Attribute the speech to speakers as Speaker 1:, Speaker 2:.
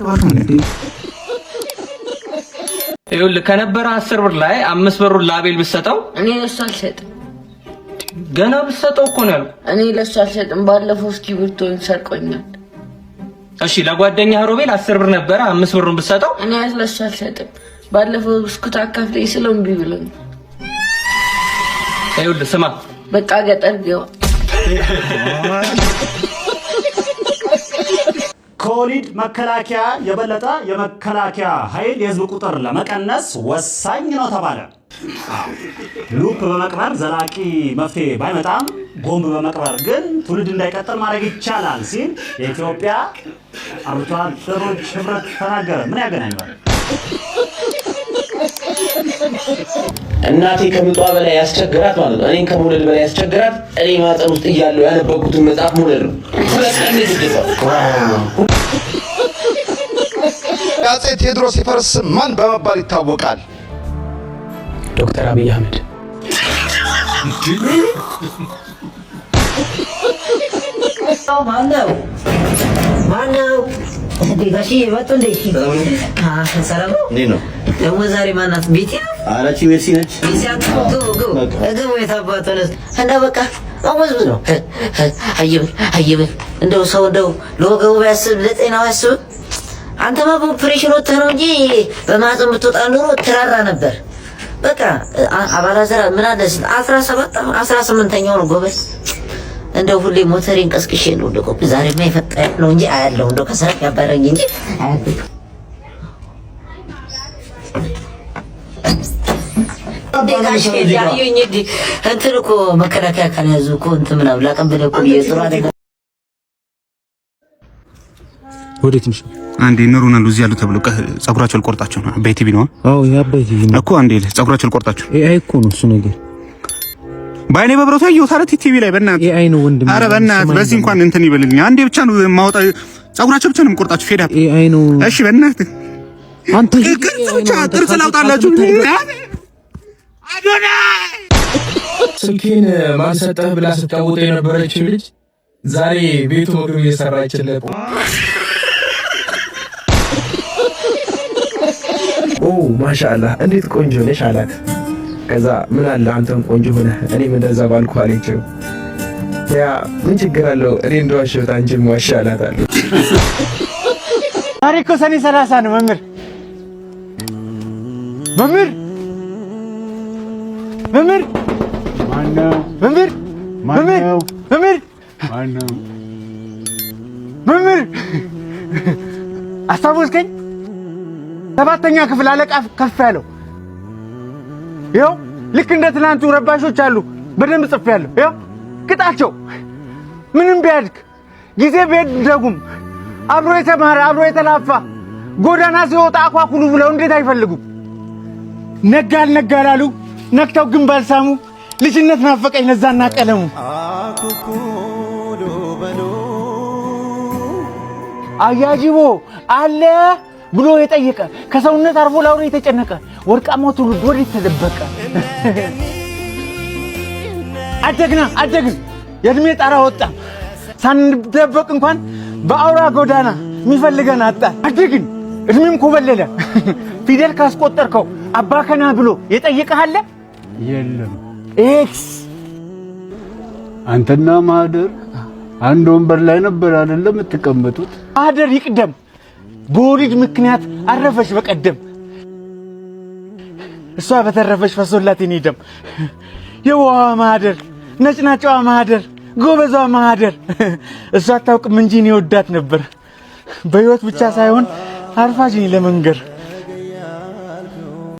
Speaker 1: አልተባልኩም እንዴ?
Speaker 2: ይኸውልህ ከነበረ 10 ብር ላይ 5 ብሩን ለአቤል ብትሰጠው
Speaker 3: እኔ ለሱ አልሰጥም።
Speaker 2: ገና ብትሰጠው እኮ ነው ያልኩህ።
Speaker 3: እኔ ለሱ አልሰጥም። ባለፈው እስክሪብቶን ሰርቆኛል።
Speaker 2: እሺ ለጓደኛህ ሮቤል 10 ብር ነበረ 5 ብሩን ብትሰጠው
Speaker 3: እኔ ለሱ አልሰጥም። ባለፈው ብስኩት አካፍለኝ ስለው እምቢ ብሎኝ።
Speaker 2: ይኸውልህ ስማ፣
Speaker 3: በቃ ገጠር ገባ።
Speaker 4: ከወሊድ መከላከያ የበለጠ የመከላከያ ኃይል የህዝብ ቁጥር ለመቀነስ ወሳኝ ነው ተባለ። ሉፕ በመቅበር ዘላቂ መፍትሄ ባይመጣም ቦምብ በመቅበር ግን ትውልድ እንዳይቀጥል ማድረግ ይቻላል ሲል የኢትዮጵያ አርብቶ አደሮች ህብረት ተናገረ። ምን ያገናኛል?
Speaker 5: እናቴ ከምጧ በላይ ያስቸግራት ማለት ነው። እኔን ከመውለድ በላይ ያስቸግራት እኔ ማህፀን ውስጥ እያለሁ ያነበብኩትን መጽሐፍ መውለድ ነው።
Speaker 6: አፄ ቴዎድሮስ የፈረስ ማን በመባል ይታወቃል?
Speaker 5: ዶክተር አብይ አህመድ።
Speaker 7: ማነው? ጋሺ መጡ እንዴ? ሰላም ነው።
Speaker 5: እንዴት ነው
Speaker 7: ደግሞ ዛሬ ማናት? ቤቲ ነው።
Speaker 5: አራቺ ሜርሲ ነች።
Speaker 7: ግቡ የታባተነስ እንደው በቃ አወዝ ነው። አይብል እንደው ሰው እንደው ለወገቡ ያስብ ለጤናው ያስብ። አንተማ በኦፕሬሽን ወጥተህ ነው እንጂ በማህፀን ብትወጣ ኑሮ ትራራ ነበር። በቃ አባላዘራ ምን አለ 17 18ኛው ነው ጎበዝ። እንደው ሁሌ ሞተሪን ቀስቅሼ ነው እንደው ዛሬማ የፈጠረ ነው እንጂ አያለው እንደው ከሰረቅ ያባረኝ እንጂ አያለው። ደጋሽ ያዩኝ እንትን እኮ መከላከያ ካልያዙ እኮ እንትን ምናምን ላቀበለ እኮ የጥሩ አደጋ
Speaker 1: ወዴት ነሽ?
Speaker 8: አንዴ ኑሩናሉ እዚህ ያሉ ተብሎ ጸጉራቸው ልቆርጣቸው ነው። በቲቪ ነው።
Speaker 1: አዎ ያ በቲቪ ነው
Speaker 8: እኮ አንዴ ጸጉራቸው ልቆርጣቸው።
Speaker 1: ኤአይ እኮ ነው እሱ ነገር።
Speaker 8: ባይኔ በብረቱ ያየው ታረት ቲቪ ላይ በእናትህ
Speaker 1: ኤአይ ነው ወንድም።
Speaker 8: ኧረ በእናትህ በዚህ እንኳን እንትን ይበልልኝ። አንዴ ብቻ ነው ማውጣ ጸጉራቸው ብቻ ነው የምቆርጣቸው። ፌዳ
Speaker 1: ኤአይ ነው።
Speaker 8: እሺ በእናትህ
Speaker 1: አንተ
Speaker 8: ቅርጽ ላውጣላችሁ። አዶና
Speaker 9: ስልኬን ማን ሰጠህ ብላ ስትጫወት የነበረችው ልጅ ዛሬ ቤቱ ምግብ እየሰራችለት። ኦ ማሻአላህ እንዴት ቆንጆ ነሽ አላት። ከዛ ምን አለ አንተም ቆንጆ ሆነህ እኔም እንደዛ ባልኩ አለችው። ያ ምን ችግር አለው እኔ እንደዋሸሁት አንቺም ዋሻ አላታለሁ።
Speaker 10: ዛሬ እኮ ሰኔ 30 ነው መምህር ማነው? አስታወስከኝ? 7ኛ ክፍል አለቃ ከፍ ያለው ይኸው ልክ እንደ ትናንቱ ረባሾች አሉ። በደንብ ጽፌያለሁ። ይኸው ቅጣቸው። ምንም ቢያድግ ጊዜ ቢደጉም አብሮ የተማረ አብሮ የተላፋ ጎዳና ሲወጣ አኳኩሉ ብለው እንዴት አይፈልጉም? ነጋ አልነጋ አላሉ። ነክተው ግን ባልሳሙ ልጅነት ናፈቀኝ ለዛና ቀለሙ። አያጅቦ አለ ብሎ የጠየቀ ከሰውነት አርፎ ላውሬ የተጨነቀ ወርቃማው ትውልድ ወዴት ተደበቀ? አደግን የእድሜ ጣራ ወጣ ሳንደበቅ እንኳን በአውራ ጎዳና የሚፈልገን አጣ። አደግን እድሜም ኮበለለ ፊደል ካስቆጠርከው አባከና ብሎ የጠየቀህ አለ?
Speaker 11: የለም።
Speaker 10: ኤክስ
Speaker 11: አንተና ማህደር አንድ ወንበር ላይ ነበር አይደለም የምትቀመጡት?
Speaker 10: ማህደር ይቅደም በወሊድ ምክንያት አረፈች በቀደም። እሷ በተረፈች ፈሶላት የኔ ደም። የዋዋ ማህደር ነጭናጫዋ ማህደር ጎበዟ ማህደር እሷ አታውቅም እንጂ እኔ ወዳት ነበር። በህይወት ብቻ ሳይሆን አርፋጅኝ ለመንገር